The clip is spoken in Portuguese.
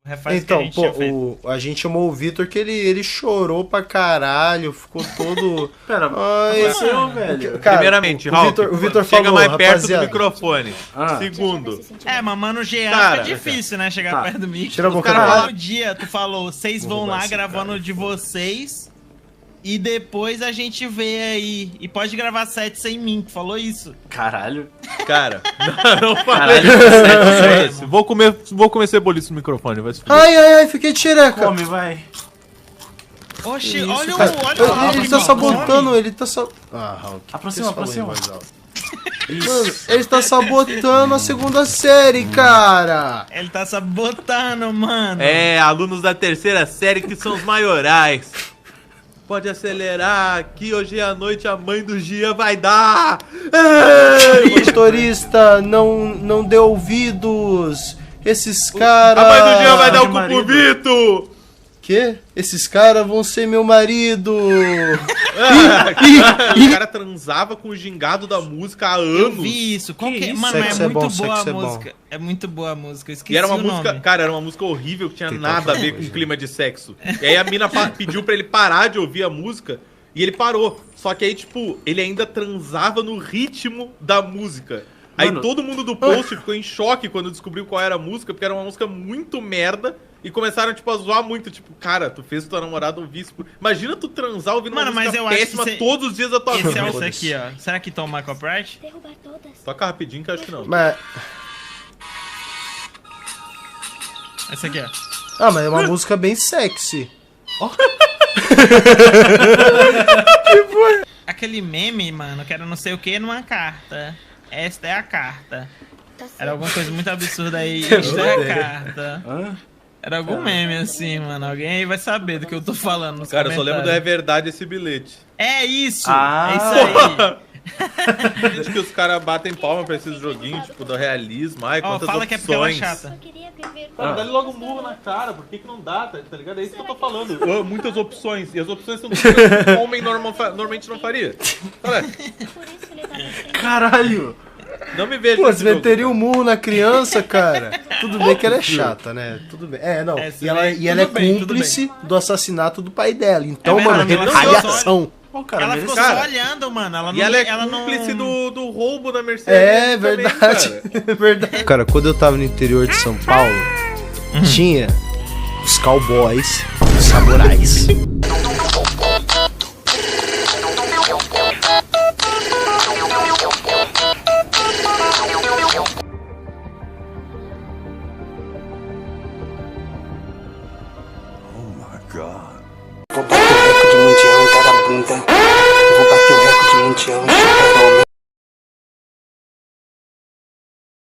Refaz o que a Então, gente tinha pô, feito. a gente chamou o Vitor que ele chorou pra caralho, ficou todo... Pera, Ai, aconteceu, velho. cara, Primeiramente, o Ralph, Vitor chega falou, mais perto rapaziada. do microfone. Ah. Segundo, É, mas mano, o Jean Cara, fica difícil, né? Chegar tá. perto do micro. Tira a Os boca caras dela. lá no dia, tu falou, vocês vão lá gravando de vocês e depois a gente vê aí. E pode gravar set sem mim, tu falou isso. Caralho. cara, não falei. Caralho. Foda-se, vou comer ceboliço no microfone, vai se fuder. Ai, fiquei tireca. Come, vai. Oxi, Isso, olha cara. o Ralph, Ele tá mano. sabotando, ele tá Ah, Raul, que Aproxima, você falou em aproxima. voz alta? Mano, ele tá sabotando a segunda série, cara. Ele tá sabotando, mano. É, alunos da terceira série que são os maiorais. Pode acelerar, que hoje à noite a mãe do Gia vai dar. O motorista não deu ouvidos. Esses caras... A mãe do Gia vai dar o de cu pro marido. Vitor. Quê? Esses caras vão ser meu marido. O cara transava com o gingado da música há Eu anos. vi isso. Qual que é? isso? Mano, Sexo é é muito bom, boa a sexo é bom. música. É muito boa a música. Eu esqueci E era uma o música, nome. cara, era uma música horrível que tinha Tem nada a ver tal com coisa. clima de sexo. E aí a mina pediu pra ele parar de ouvir a música e ele parou. Só que aí, tipo, ele ainda transava no ritmo da música. Aí Mano. todo mundo do post ficou em choque quando descobriu qual era a música, porque era uma música muito merda. E começaram, tipo, a zoar muito. Tipo, cara, tu fez tua namorada ouvir isso. Imagina tu transar ouvindo Mano, uma mas música eu acho que péssima cê- todos os dias da tua Esse é vida. o aqui, ó. Será que toma copyright? Derrubar todas. Toca rapidinho que eu acho que não. Mas... Esse aqui, ó. Ah, mas é uma música bem sexy. Aquele meme, mano, que era não sei o que numa carta. Esta é a carta. Tá certo. Era alguma coisa muito absurda aí. Esta é a carta. Hã? Era algum meme assim, mano. Alguém aí vai saber do que eu tô falando. Nos Cara, eu só lembro do É comentários. Verdade esse bilhete. É isso! Ah. É isso aí. Acho que os caras batem palma pra esses joguinhos, tipo, do realismo. Ai, Ó, quantas fala que é porque ela é opções. chata. Eu queria viver Cara, dá-lhe logo um murro na cara, por que não dá, tá ligado? É isso que eu tô falando. Muitas opções, e as opções são coisas que um homem normalmente não faria. Olha, por isso ele tá mexendo. Caralho. não me vejo Pô, nesse você jogo. meteria um murro na criança, cara. Tudo bem que ela é chata, né? Tudo bem. É, não. Essa E ela, daí, e ela é tudo bem, cúmplice do assassinato do pai dela. Então, É mano, verdade, ela retaliação. Pô, cara, Ela merece- ficou cara. só olhando, mano. Ela não, E ela é ela cúmplice não... do roubo da Mercedes. É também, verdade. cara. É verdade. Cara, quando eu tava no interior de São Paulo, tinha os cowboys, os samurais. Vou bater recorde mundial.